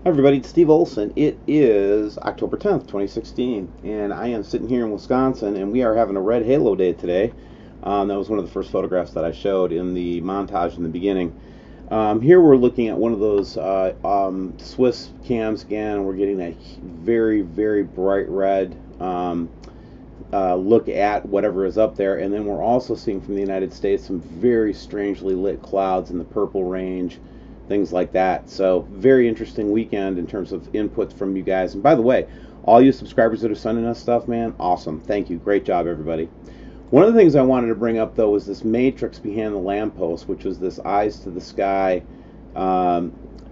Hi everybody, it's Steve Olson. It is October 10th, 2016, and I am sitting here in Wisconsin, and we are having a red halo day today. That was one of the first photographs that I showed in the montage in the beginning. Here we're looking at one of those Swiss cams again, and we're getting that very, very bright red look at whatever is up there, and then we're also seeing from the United States some very strangely lit clouds in the purple range, things like that. So very interesting weekend in terms of inputs from you guys. And by the way, all you subscribers that are sending us stuff, man, awesome. Thank you. Great job, everybody. One of the things I wanted to bring up, though, was this matrix behind the lamppost, which was this eyes to the sky, the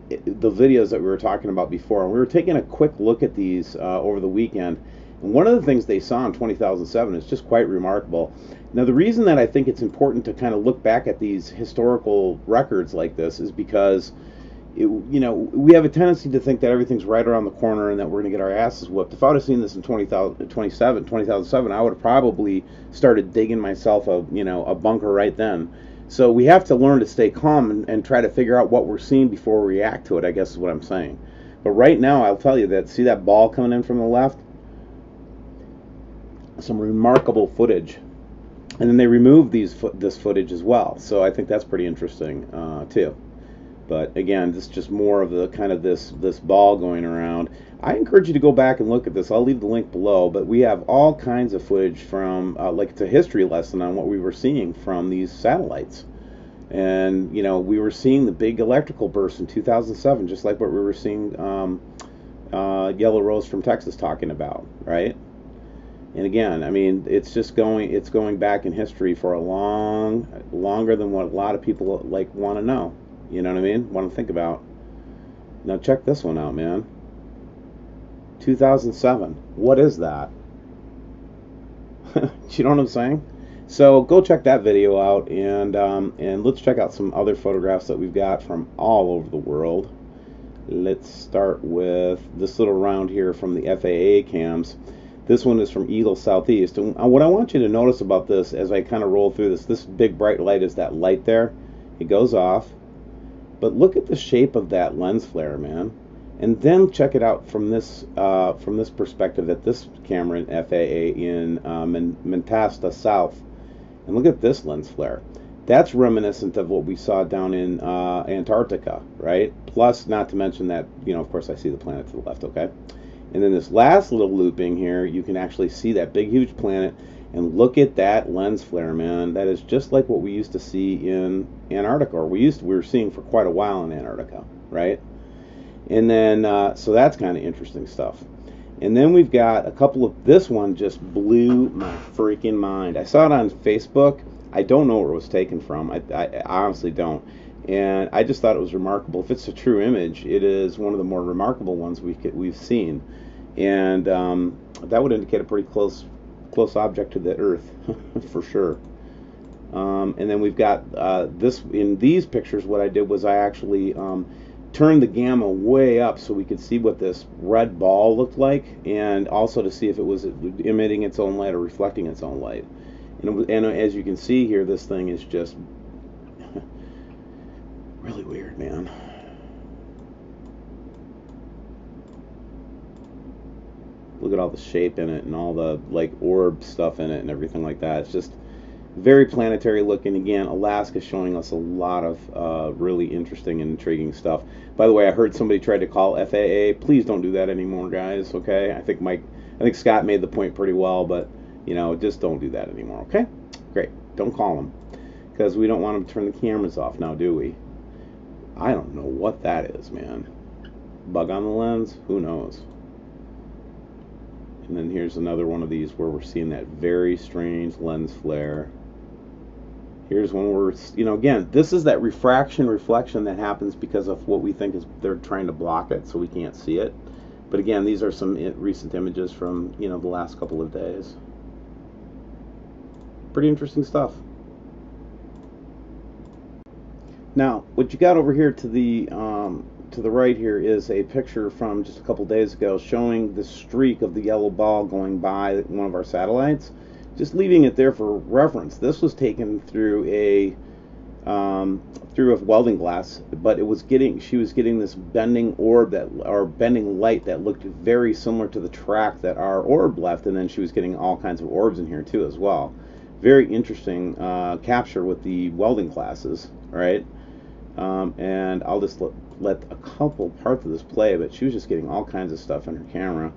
videos that we were talking about before. And we were taking a quick look at these over the weekend. And one of the things they saw in 2007 is just quite remarkable. Now, the reason that I think it's important to kind of look back at these historical records like this is because, we have a tendency to think that everything's right around the corner and that we're going to get our asses whooped. If I would have seen this in 2007, I would have probably started digging myself a bunker right then. So we have to learn to stay calm and try to figure out what we're seeing before we react to it, I guess is what I'm saying. But right now, I'll tell you that, see that ball coming in from the left? Some remarkable footage, and then they removed this footage as well, so I think that's pretty interesting too. But again, this is just more of the kind of this ball going around. I encourage you to go back and look at this. I'll leave the link below, but we have all kinds of footage from like it's a history lesson on what we were seeing from these satellites. And we were seeing the big electrical burst in 2007, just like what we were seeing Yellow Rose from Texas talking about, right? And again, I mean, it's going back in history for longer than what a lot of people want to know. You know what I mean? Want to think about. Now check this one out, man. 2007. What is that? You know what I'm saying? So go check that video out, and let's check out some other photographs that we've got from all over the world. Let's start with this little round here from the FAA cams. This one is from Eagle Southeast. And what I want you to notice about this as I kind of roll through this big bright light is that light there. It goes off. But look at the shape of that lens flare, man. And then check it out from this perspective at this camera in FAA in Mentasta South. And look at this lens flare. That's reminiscent of what we saw down in Antarctica, right? Plus, not to mention that, of course I see the planet to the left, okay? And then this last little looping here, you can actually see that big, huge planet. And look at that lens flare, man. That is just like what we used to see in Antarctica, or we were seeing for quite a while in Antarctica, right? And then, so that's kind of interesting stuff. And then we've got a couple of, this one just blew my freaking mind. I saw it on Facebook. I don't know where it was taken from. I honestly don't. And I just thought it was remarkable. If it's a true image, it is one of the more remarkable ones we've seen. And that would indicate a pretty close object to the Earth, for sure. And then we've got this in these pictures. What I did was I actually turned the gamma way up so we could see what this red ball looked like, and also to see if it was emitting its own light or reflecting its own light. And as you can see here, this thing is just really weird, man. Look at all the shape in it and all the orb stuff in it and everything like that. It's just very planetary looking. Again, Alaska showing us a lot of really interesting and intriguing stuff. By the way, I heard somebody tried to call FAA. Please don't do that anymore, guys. Okay? I think Scott made the point pretty well, but just don't do that anymore. Okay? Great. Don't call them, because we don't want them to turn the cameras off now, do we? I don't know what that is, man. Bug on the lens? Who knows? And then here's another one of these where we're seeing that very strange lens flare. Here's one where, again, this is that reflection that happens because of what we think is they're trying to block it so we can't see it. But again, these are some recent images from, the last couple of days. Pretty interesting stuff. Now, what you got over here to the right here is a picture from just a couple days ago showing the streak of the yellow ball going by one of our satellites. Just leaving it there for reference. This was taken through a through a welding glass, but she was getting this bending orb or bending light that looked very similar to the track that our orb left, and then she was getting all kinds of orbs in here too as well. Very interesting capture with the welding glasses, right? And I'll just let a couple parts of this play, but she was just getting all kinds of stuff in her camera.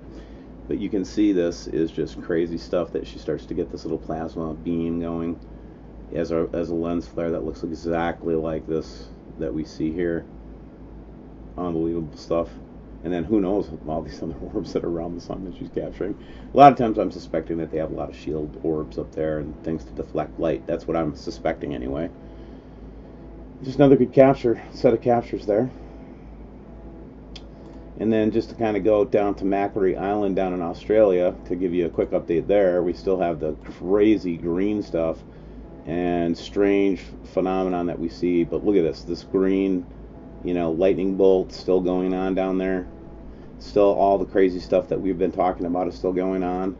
But you can see this is just crazy stuff that she starts to get this little plasma beam going as a lens flare that looks exactly like this that we see here. Unbelievable stuff. And then who knows all these other orbs that are around the sun that she's capturing. A lot of times I'm suspecting that they have a lot of shield orbs up there and things to deflect light. That's what I'm suspecting anyway. Just another good set of captures there. And then just to kind of go down to Macquarie Island down in Australia to give you a quick update there, we still have the crazy green stuff and strange phenomenon that we see. But look at this green, lightning bolt still going on down there. Still all the crazy stuff that we've been talking about is still going on.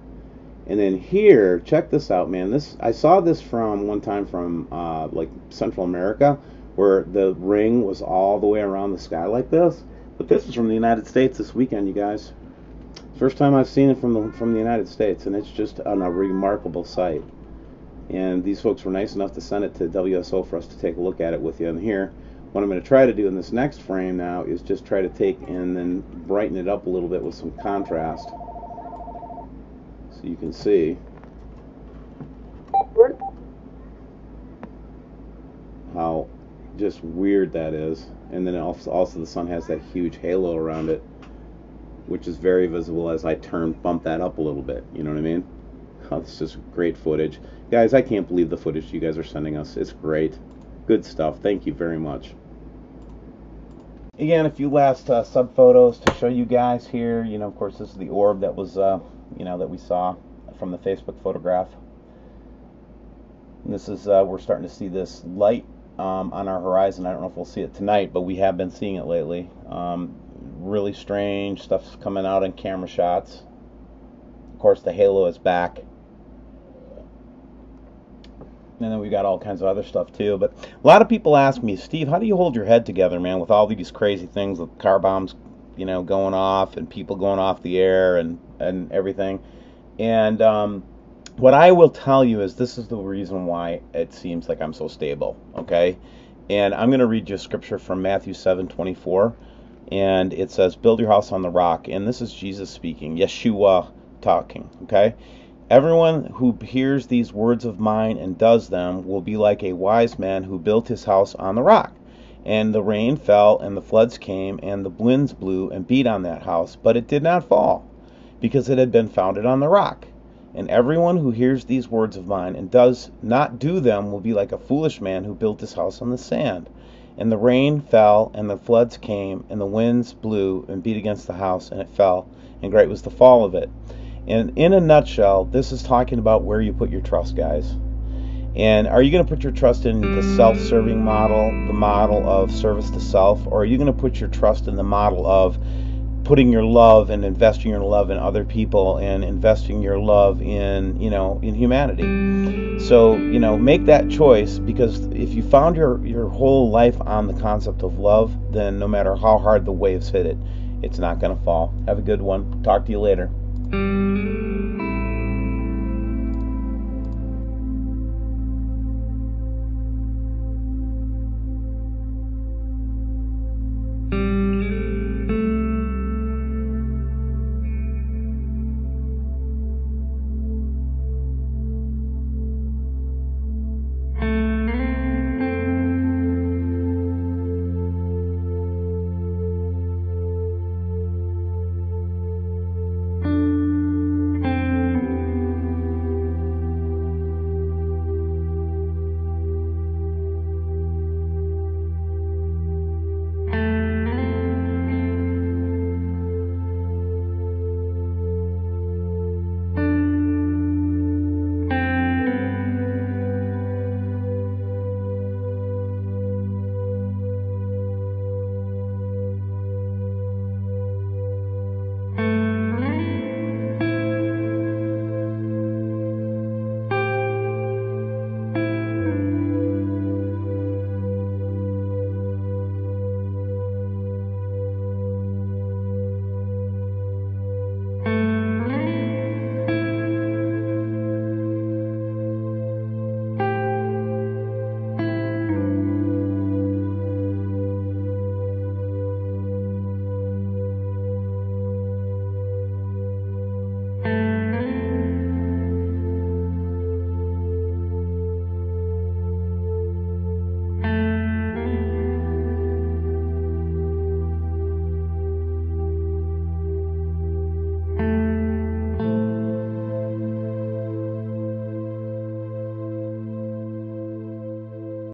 And then here, check this out, man. I saw this from one time from like Central America, where the ring was all the way around the sky like this. But this is from the United States this weekend, you guys. First time I've seen it from the United States, and it's just a remarkable sight. And these folks were nice enough to send it to WSO for us to take a look at it with you. And here, what I'm going to try to do in this next frame now is just try to take and then brighten it up a little bit with some contrast, so you can see how just weird that is. And then also the sun has that huge halo around it, which is very visible as I bump that up a little bit. You know what I mean? Oh, this is great footage. Guys, I can't believe the footage you guys are sending us. It's great. Good stuff. Thank you very much. Again, a few last sub photos to show you guys here. Of course, this is the orb that was, that we saw from the Facebook photograph. And this is, we're starting to see this light on our horizon. I don't know if we'll see it tonight, but we have been seeing it lately. Really strange stuff's coming out in camera shots. Of course, the halo is back. And then we got all kinds of other stuff too. But a lot of people ask me, Steve, how do you hold your head together, man, with all these crazy things, with car bombs, going off and people going off the air and everything. And what I will tell you is this is the reason why it seems like I'm so stable, okay? And I'm going to read you a scripture from Matthew 7:24, and it says, build your house on the rock. And this is Jesus speaking, Yeshua talking, okay? Everyone who hears these words of mine and does them will be like a wise man who built his house on the rock. And the rain fell, and the floods came, and the winds blew and beat on that house, but it did not fall, because it had been founded on the rock. And everyone who hears these words of mine and does not do them will be like a foolish man who built his house on the sand. And the rain fell, and the floods came, and the winds blew and beat against the house, and it fell, and great was the fall of it. And in a nutshell, this is talking about where you put your trust, guys. And are you going to put your trust in the self-serving model, the model of service to self, or are you going to put your trust in the model of putting your love and investing your love in other people and investing your love in, in humanity? So, make that choice, because if you found your whole life on the concept of love, then no matter how hard the waves hit it, it's not going to fall. Have a good one. Talk to you later.